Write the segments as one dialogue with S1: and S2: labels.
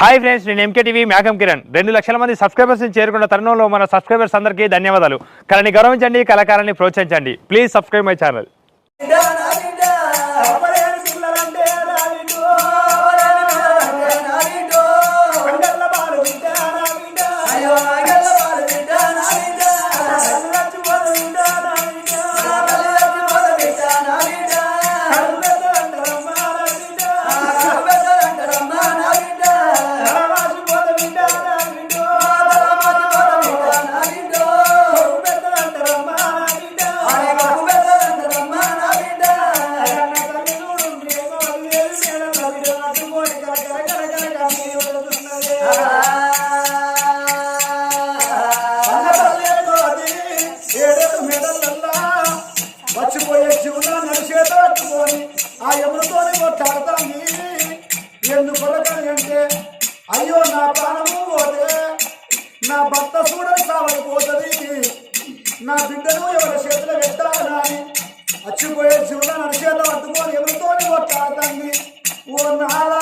S1: Hi friends, నేను MK TV మేఘం కిరణ్. 2 లక్షల మంది సబ్స్క్రైబర్స్ని చేరుకున్న తరుణంలో మన సబ్స్క్రైబర్స్ అందరికీ ధన్యవాదాలు. కళని గౌరవించండి, కళాకారాన్ని ప్రోత్సహించండి. Please subscribe my channel.
S2: వచ్చిపోయే జీవులా నడిచేదాటుకొని ఆ ఎవరితోనే కొట్టాడుతుంది. ఎందుకొరకని అంటే అయ్యో నా ప్రాణము పోతే నా భర్త చూడని సావడిపోతుంది, నా బిడ్డను ఎవరి చేతిలో పెట్టాలని అని వచ్చిపోయే జీవులా నడిచేదా పట్టుకొని ఎవరితోనే కొట్టాడుతుంది. ఓ నాలా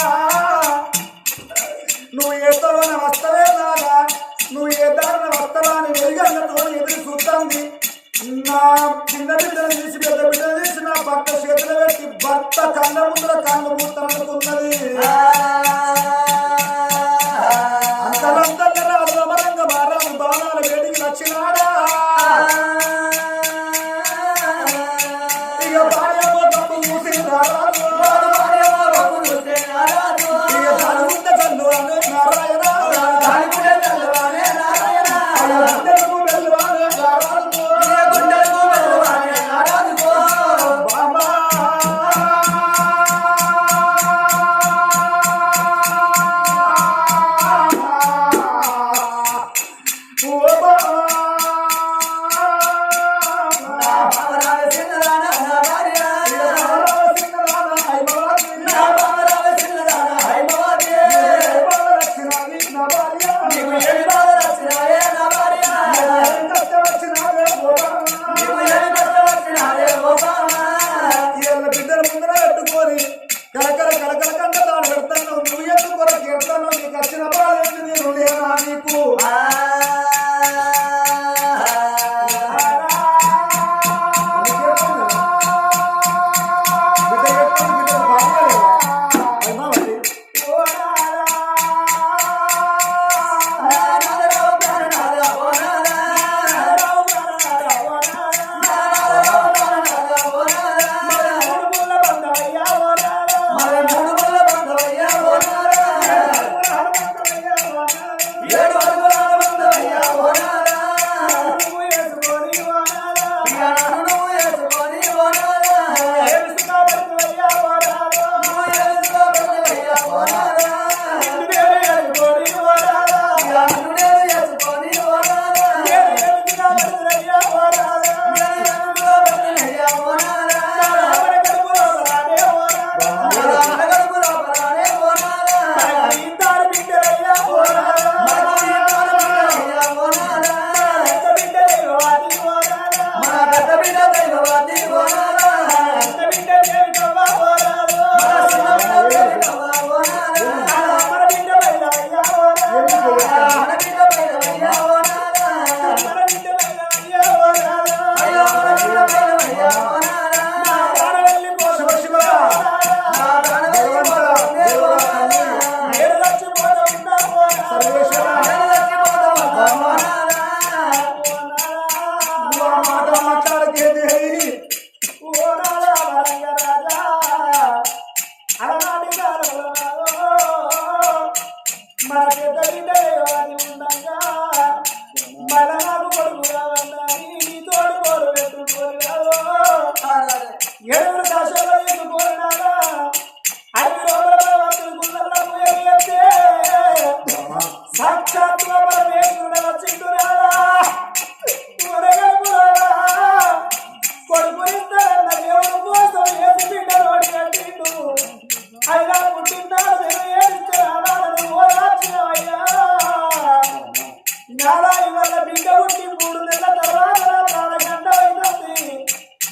S2: నువ్వు ఏ తోన వస్తవే నాలా, నువ్వు ఏ దారిన వస్తవా అని వెలుగన్నతో ఎదురు చూస్తుంది. నా చిన్న బిడ్డను తీసి పెద్ద బిడ్డను తీసి నా భర్త చేతులు పెట్టి భర్త కళ్ళ ముందర కళ్ళు మూతనుకున్నది. అంతలంతల్లా రామరంగ మారాలు బాణాల వేడికి వచ్చినాడా. ఇక భార్య తప్పు మూసి నారాజు ఇక దాని ముందు కళ్ళు అనే నారాయణ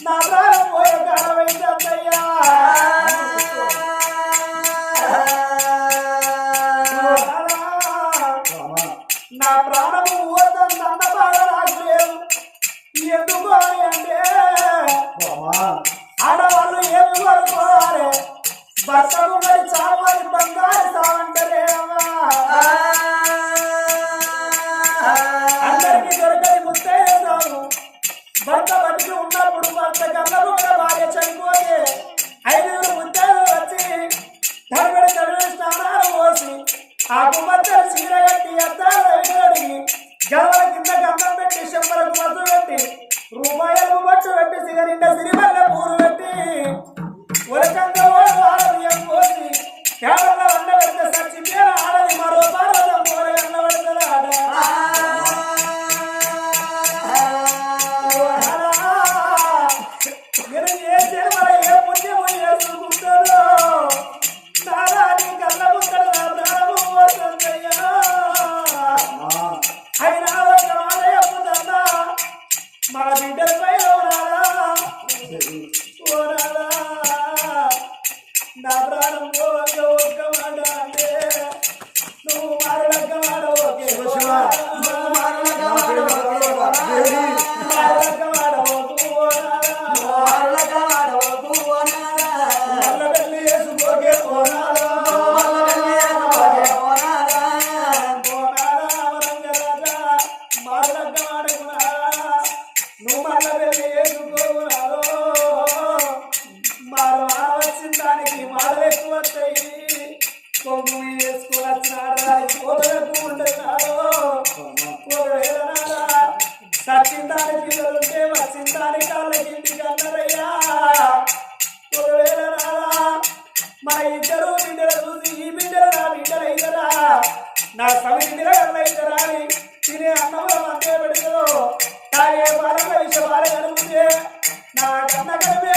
S2: నా ప్రాణం పోయే కాలం అయితే ప్రాణము పోతుంది అన్న బాధ నాకు లేదు. ఎందుకు అని అంటే ఆడవాళ్ళు ఏమి కోరుకోవాలి, భర్తలు మరి చావాలి బంగారు సావంటారే అందరికీ దొరకని ముత్తేస్తాము. భర్త బతికి ఉన్నప్పుడు భర్త కన్నా కూడా భార్య చనిపోతే 5 ముత్తేలు వచ్చి తరగడి తరగడి స్నానాలు పోసి ఆ కుమ్మత్తలు చీర కట్టి అద్దాలు అడిగి గడవల కింద గంధం పెట్టి చెంపలకు మత్తు పెట్టి రూపాయలకు మట్టు పెట్టి సిగరిండ సిరివల్ల పూలు పెట్టి ఉరకంగా ఆడది పోసి కేవలం వండ పెడితే చచ్చిపోయిన ఆడది మరో పార్వతం పోలే అన్న పెడతాడు ఆడ. నేను ఏ చేయాల ఏ పుణ్యము చేసుకుంటాడో నారా నీ కళ్ళ ముందర నా ప్రాణము పోతుందయ్యా. అయినా ఒక మాట చెప్పుదన్నా మన బిడ్డలపై నా ప్రాణం పోగా ఒక్క మాట అంటే నువ్వు మారలక్క మాట ఓకే పెళ్లి చేసుకోకే పోనాడా మారలక్క మాడకున్నా నువ్వు మళ్ళ పెళ్లి చేసుకోకున్నాడు. మారు వచ్చిన దానికి మారు ఎక్కువ వస్తాయి. కొంగు వేసుకుని వచ్చినాడు కోదలకు ఉండేనాడు. సచ్చిన దాని పిల్లలుంటే వచ్చిన దాని కాళ్ళకి ఇంటికి అన్నారయ్యా. ఒకవేళ రాదా మన ఇద్దరు బిడ్డలు చూసి ఈ బిడ్డలు నా బిడ్డలు అయితరా నా సమితి బిడ్డలు అయితరా అని తినే అన్నంలో మధ్య పెడతారు. తాగే బాలంలో విష బాల కలుగుతే నా కన్న కలిపే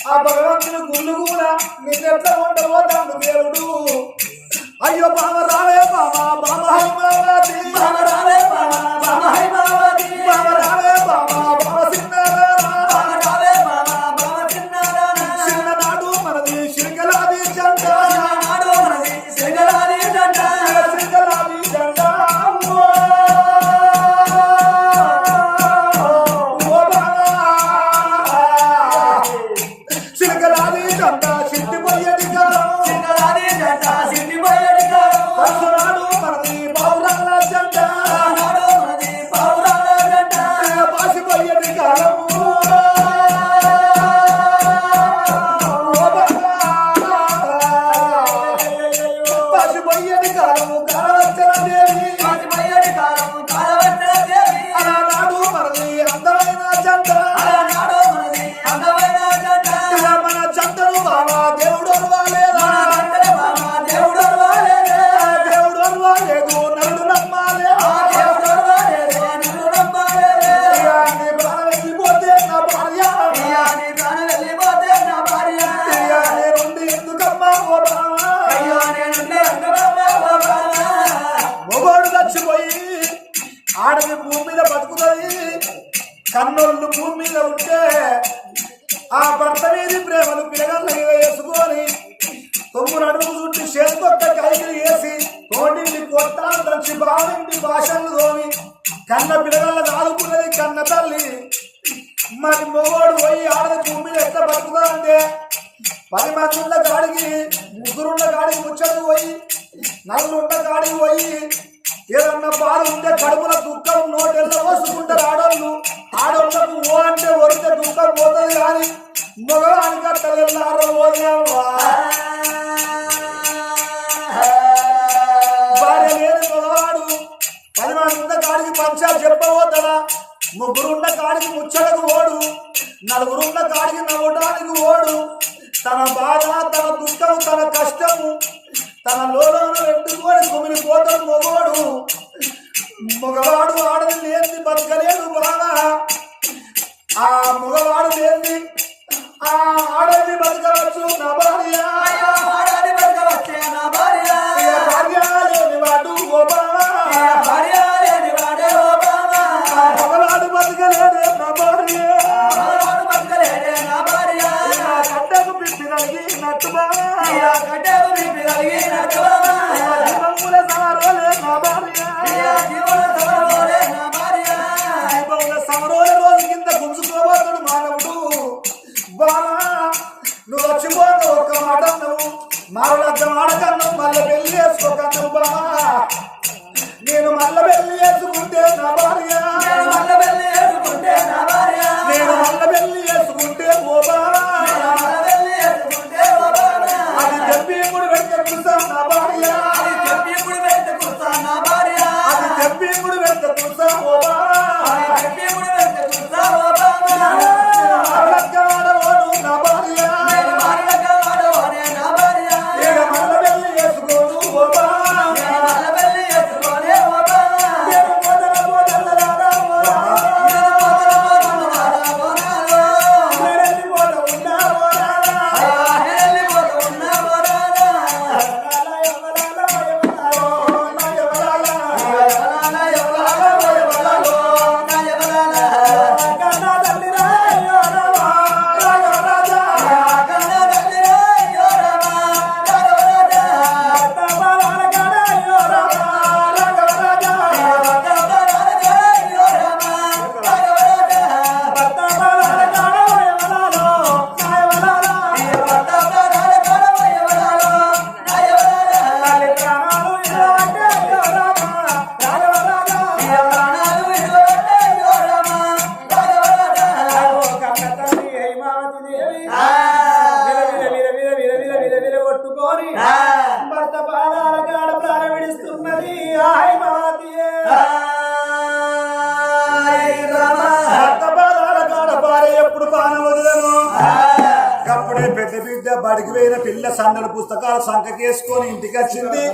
S2: ఆ భగవంతుని గుళ్ళు కూడా నిన్నెట్లా ఉండబోతాడు దేవుడు. అయ్యో బామ రావే బామ బామ హైమావతి బామ రావే బామ బామ హైమావతి బామ రావే బామ బామ చిన్ననాడు మనది శృంగలాది జంట శృంగలాది జంట చిట్టిపోయేది కాలం కన్నోళ్ళు భూమి మీద ఉంటే ఆ భర్త మీది ప్రేమలు పిల్లగల్ల వేసుకొని తొమ్మిది అడుగు చుట్టి చేతికొక్క కైకిలు వేసి తోటింటి కొట్టాలు దంచి బావింటి భాషలు తోని కన్న పిల్లగల్ల ఆదుకున్నది కన్న తల్లి. మరి మొగోడు పోయి ఆడది భూమి మీద ఎట్లా బతుకుతారంటే 10 మంది ఉన్న కాడికి ముగ్గురున్న కాడికి ముచ్చడు పోయి నలుగురున్న కాడికి పోయి ఏదన్నా బాధ ఉంటే కడుపుల దుఃఖం నోటెల్లో వసుకుంటారు ఆడోళ్ళు. ఆడోళ్ళకు ఓ అంటే వరితే దుఃఖం పోతుంది కానీ మగవానికి అట్లా వెళ్ళారో భార్య లేని మగవాడు 10 మంది ఉన్న కాడికి పంచాలు చెప్పబోతాడా? ముగ్గురున్న కాడికి ముచ్చటకు ఓడు, నలుగురున్న కాడికి నవ్వడానికి ఓడు. తన బాధ, తన దుఃఖం, తన కష్టము తన లోన పెట్టుకొని కుమిలిపోతాడు మగవాడు. మగవాడు ఆడది లేని బతకలేడు బాగా. ఆ మగవాడు లేని ఆ ఆడది బతకవచ్చు నా భార్య. భార్య లేని వాడు మగవాడు బతకలేడే నా భార్య. కట్టకు పిప్పి కలిగినట్టు సమరోలే రోజు కింద గుంజుకోబోతుడు మానవుడు. బాగా నువ్వు వచ్చిపోతావు ఒక్క మాట నువ్వు మారులగ్గ ఆడకన్నావు మళ్ళీ పెళ్లి చేసుకోకన్నావు. బాగా నేను మళ్ళీ పెళ్లి చేసుకుంటే నా భార్య, నేను మళ్ళీ పెళ్లి చేసుకుంటే ఓ బాగా అది చెప్పి కూడా పెడితే కూర్చోం నా భార్య, అది చెప్పి కూడా పెడితే కూర్చోం ఓ బాగా ఆడవాడు నా భార్య, మళ్ళీ పెళ్లి చేసుకోను ఓ బాగా భర్త పాదాల కాడ ప్రారంభిస్తున్నది. భర్త పాదాల కాడ భార్య ఎప్పుడు పానం వదలను. అప్పుడే పెద్ద బిడ్డ బడికి పోయిన పిల్ల సన్నడు పుస్తకాలు సంకకేసుకొని ఇంటికి వచ్చింది.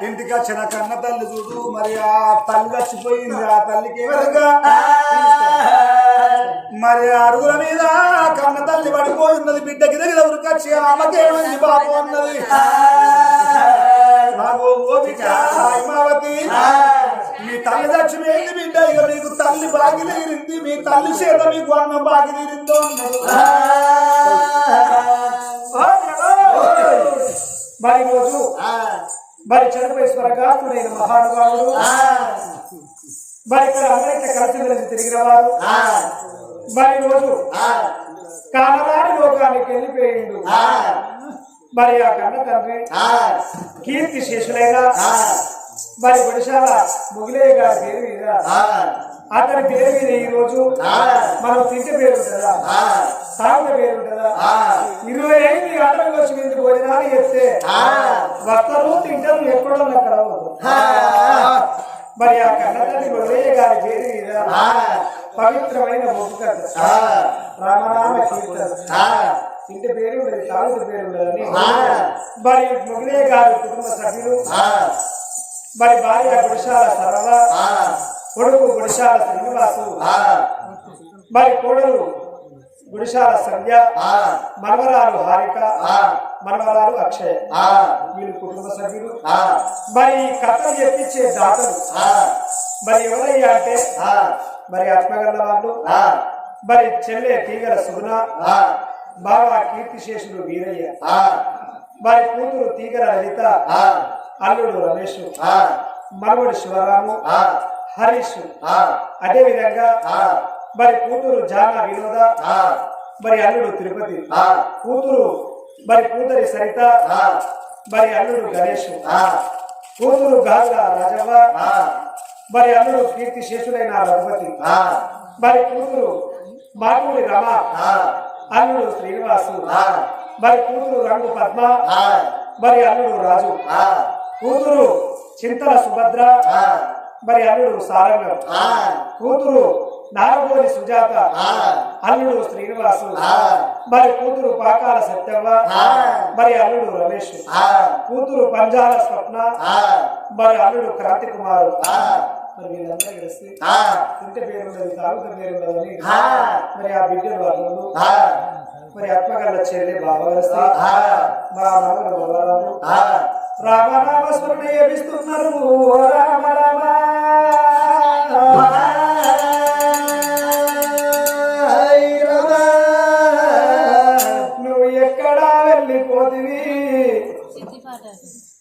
S2: ఇంటికి వచ్చిన కన్న తల్లి చూడు మరి ఆ తల్లి చచ్చిపోయింది. ఆ తల్లికి ఎవరుగా మరి అరుగుల మీద కన్న తల్లి పడిపోయిన్నది. బిడ్డకి దగ్గర ఉరికొచ్చి ఆమెకేమైంది బాబు అన్నది. నాకు ఓపిక హిమావతి మీ తల్లి చచ్చిపోయింది బిడ్డ, ఇక మీకు తల్లి బాగి తీరింది, మీ తల్లి చేత మీకు అన్నం బాగి తీరిందో అన్నది. మరి రోజు మరి చనిపోయేశ్వరగాస్తుడైన మహానుభావుడు మరి ఇక్కడ అందరికీ కలిసి కలిసి తిరిగినవారు మరి రోజు కానరాని లోకానికి వెళ్ళిపోయిండు. మరి ఆ కన్న తండ్రి కీర్తి శేషులైన మరి గుడిశాల ముగిలయ్య గారి పేరు మీద అతని పేరు మీద ఈ రోజు మనం తింటే పేరు ఉంటుందా, సాగుల పేరు ఉంటుందా? 25 గంటలకు వచ్చి ఇంటికి భోజనాలు చెప్తే వస్తారు తింటారు ఎక్కడో అక్కడ మరి ఆ కన్నతల్లి ముగిలయ్య గారి పేరు మీద పవిత్రమైన ముగ్గు కథ రామనామ కీర్తన ఇంటి పేరు ఉండదు, సాగుల పేరు ఉండదని మరి ముగిలయ్య గారి కుటుంబ సభ్యులు మరి భార్య గుడిశాల సరళ, కొడుకు గుడిశాల శ్రీనివాసు, మరి కోడలు గుడిశాల సంధ్య, మనవరాలు హారిక, మనవరాలు అక్షయ్, వీళ్ళు కుటుంబ సభ్యులు. మరి కథ చెప్పించే దాతలు మరి ఎవరయ్యా అంటే మరి ఆత్మగల్ల వాళ్ళు మరి చెల్లె తీగల సుగుణ బావ కీర్తిశేషుడు వీరయ్య మరి కూతురు తీగల లలిత అల్లుడు రమేష్ మనవడు శివరాము హరీష్ అదే విధంగా మరి కూతురు జాన వినోద మరి అల్లుడు తిరుపతి కూతురు మరి కూతురి సరిత మరి అల్లుడు గణేష్ కూతురు గాజుల రాజవ్వ మరి అల్లుడు కీర్తి శేషుడైన రఘుపతి మరి కూతురు మాటూరి రమ అల్లుడు శ్రీనివాసు మరి కూతురు రంగు పద్మ మరి అల్లుడు రాజు కూతురు చింతల సుభద్ర మరి అల్లుడు సారంగం కూతురు నారగోని సుజాత అల్లుడు శ్రీనివాసు మరి కూతురు పాకాల సత్యవ్వ మరి అల్లుడు రమేష్ కూతురు పంజాల స్వప్న మరి అల్లుడు క్రాంతి కుమారు మరి వీళ్ళందరూ కలిసి ఇంటి పేరు ఉండదు తాగుత పేరు ఉండదని మరి ఆ బిడ్డలు అల్లుడు మరి ఆత్మగల్ల చెల్లి బాబా కలిసి మా నలుగురు బలరాము రామనామ స్మరణ ఏమిస్తున్నారు రామ రామ నువ్వు ఎక్కడా వెళ్ళిపోతివి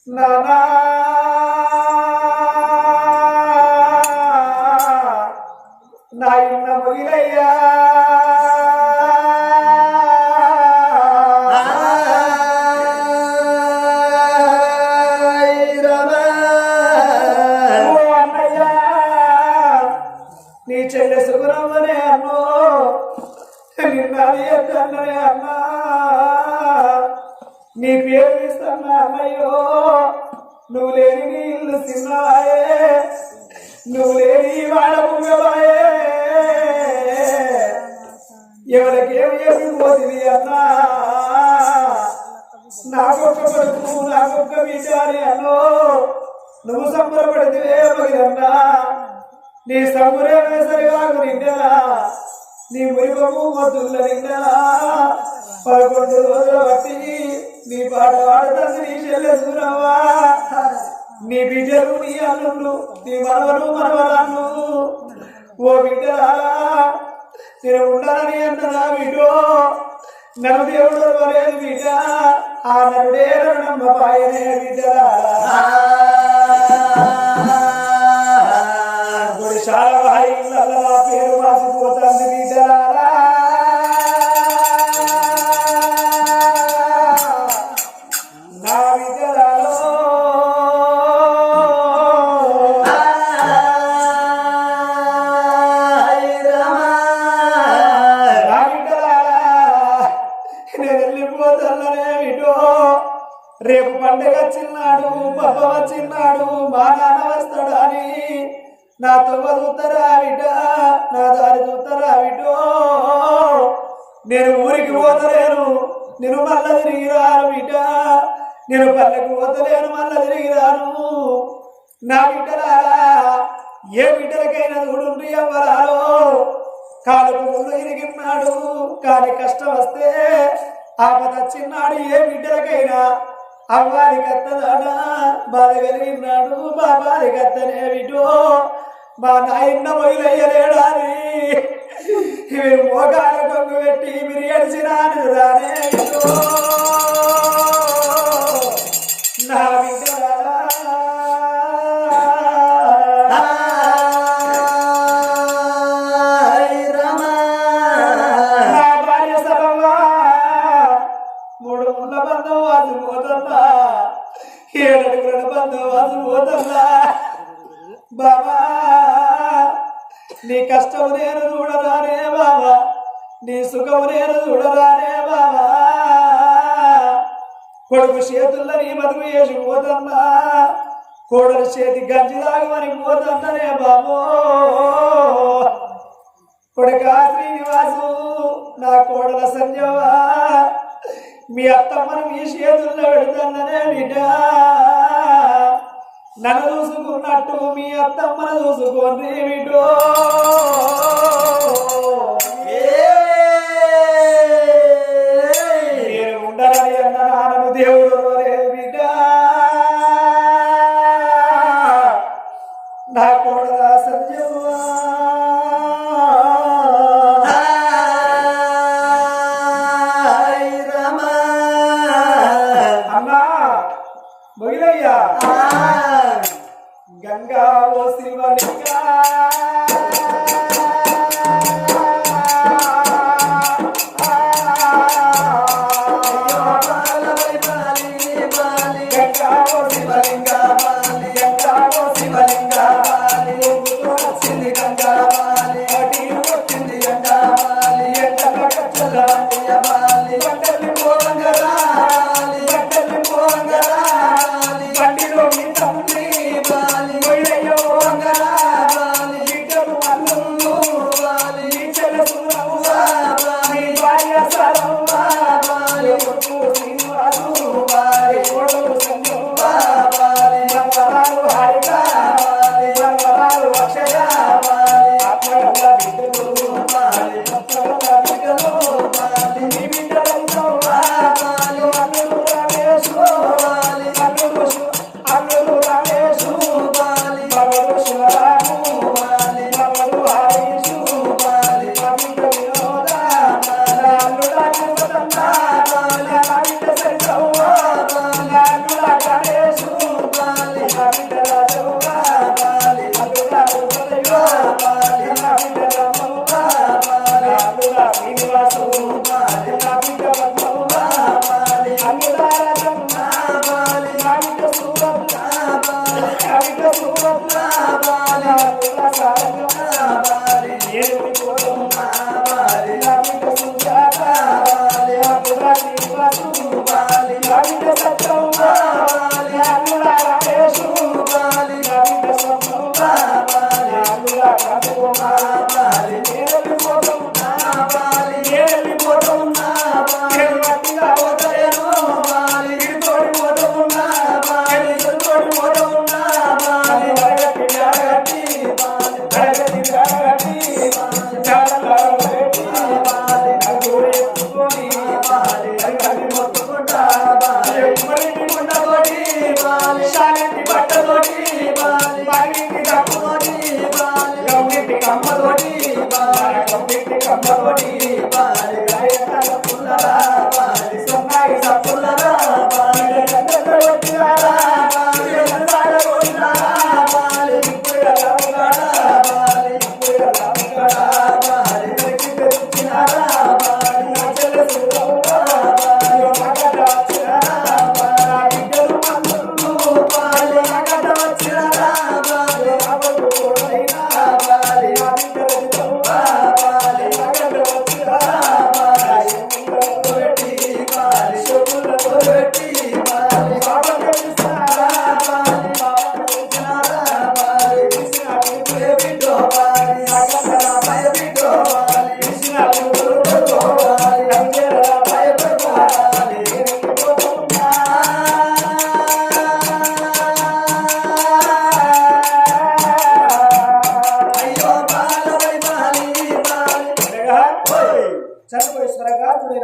S2: నానా నా ఇన్న ముగిలయ్యా నీ పేరు ఇస్తున్నా అన్నయ్యో నువ్వు లేని నీ ఇల్లు తిన్నాయే నువ్వు లేని వాడముగవాయే ఎవరికేమి ఎగిపోతుంది అన్నా నాకొక్క కొడుకు నాకొక్క విచారి అన్నో నువ్వు సంబరపడితే అన్నా నీ సంబరమే సరిగాకు నిండెలా నీ మురిగము మధుల్ల నిండెలా 11 రోజుల బట్టి నీ పాట పాడుతుంది నీ చెల్లెసుకున్నావా నీ బిడ్డలు నీ అల్లుళ్ళు నీ మనవలు మనవరాళ్ళు ఓ బిడ్డలారా నేను ఉండాలని అంటున్నా బిడ్డో నన్ను దేవుడు వలేదు బిడ్డ ఆ నరుడే రణమ్మ పాయనే బిడ్డలారా చాలా భార్యల పేరు మాసిపోతుంది బిడ్డలారా నా బిడ్డలలో నా బిడ్డలారా నేను వెళ్ళిపోతానే బిడ్డో రేపు పండుగ వచ్చినాడు పప్ప వచ్చినాడు మా నాన్న వస్తాడు అని నా తొవ్వ చూస్తారా బిడ్డ నా దారి చూస్తారా బిడ్డో నేను ఊరికి పోతలేను నేను మళ్ళా తిరిగి రాను బిడ్డ నేను పల్లెకి పోతలేను మళ్ళా తిరిగి రాను నా బిడ్డలారా ఏ బిడ్డలకైనా చూడుండ్రి అవ్వరాలో కాలుకు ముళ్ళు ఇరిగిన్నాడు కానీ కష్టం వస్తే ఆపద చిన్నాడు ఏ బిడ్డలకైనా అవ్వాలి కత్తదాడా బాధ కలిగినాడు బాబాది కత్తనే బిడ్డో మా నాయన్న మొయిలయ్యలేడాని మీరు మోకాల కొంగు పెట్టి మీరు ఎడిచినాను రానే నా బిడ్డలారా నా భార్య సభవా 3 ముళ్ళ బంధం వాసిపోతున్నా 7 అడుగుల బంధం వాసిపోతున్నా బాబా నీ కష్టం నేను చూడరానే బాబా నీ సుఖం నేను చూడరానే బాబా కొడుకు చేతుల్లో నీ బతుకు వేసి పోతన్నా కోడలు చేతి గంజి తాగమని పోతన్ననే బాబో కొడుక శ్రీనివాసు నా కోడల సంజవా మీ అత్తమ్మను మీ చేతుల్లో పెడుతున్ననే బిడ్డ నన్ను చూసుకున్నట్టు మీ అత్తమ్మను చూసుకోండి బిడ్డో నేను ఉండాలని అన్న నాన్నను దేవుడు బిడ్డ నా కోడల సంజవ్వా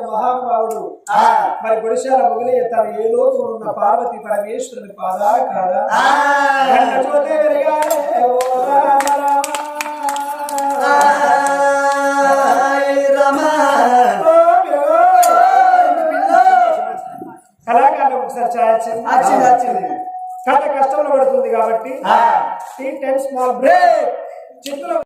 S2: మహానుభావుడు మరి గుడిశాల మొగిలి తను ఏదో ఉన్న పార్వతి పరమేశ్వరుని పాదా కాదా కళాకారులకు ఒకసారి ఛాయ కథ కష్టంలో పడుతుంది కాబట్టి టీ టైమ్ స్మాల్ బ్రేక్ చిత్తులో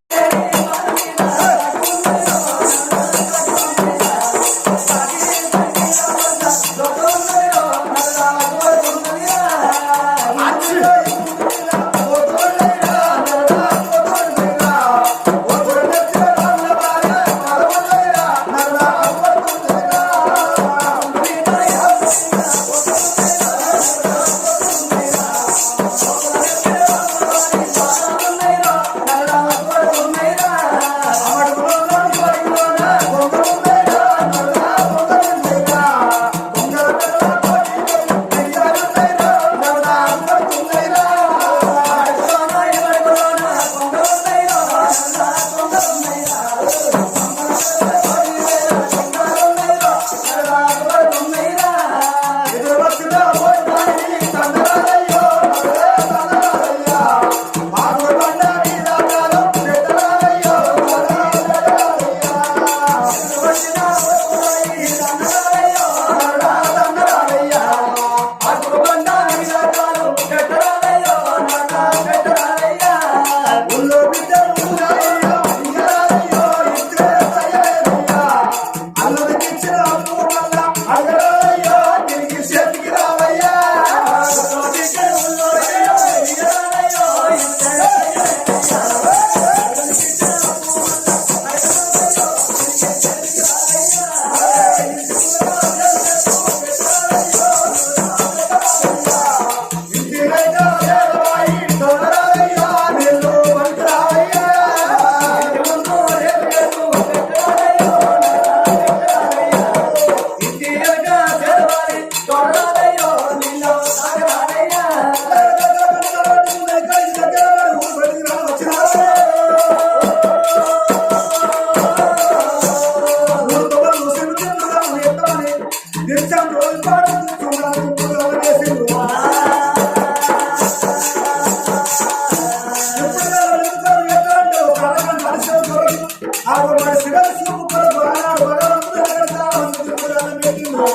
S2: మరి శివరి చూపు కొరకు ఆనాడు భగవంతుడు ఎక్కడ కావాలని దిక్కుదానం పెట్టిండు.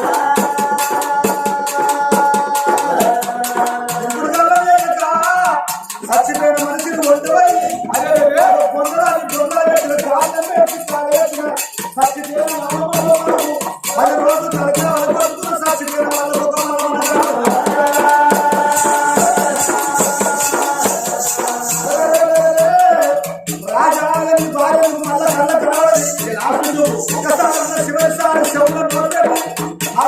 S2: చచ్చిపోయిన మనిషిని ఒడ్డుపై పొందడానికి దొంగలు పెట్టిన కాళ్ళ పెట్టి కాలేసిన చచ్చిపోయిన అమ్మమ్మకు 10 రోజులు తలకాలు పడుతున్న చచ్చిపోయిన వాళ్ళ రాజాలని భార్యను మళ్ళా కళ్ళకు రావాలి. ఒకసారి శివసారి శివుడు నోటెట్టి ఆ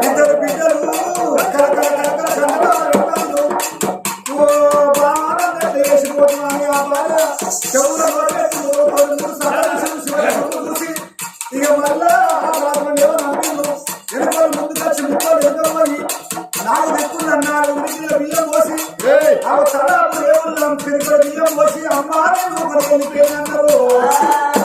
S2: ఇద్దరు బిడ్డలు వేసిపోతున్నాను ఆ భార్య చెవుల చూసి ఇక మళ్ళా ఏమో నమ్మిండు. వెనుకలు ముందుకు వచ్చి ముక్కలు ఎదురు పోయి 4 దిక్కులన్నారు. ఉడికిన బియ్యం పోసి ఆ తడాపు దేవుళ్ళం తిరిగిన బియ్యం పోసి అమ్మాయి పేరు అన్నారు.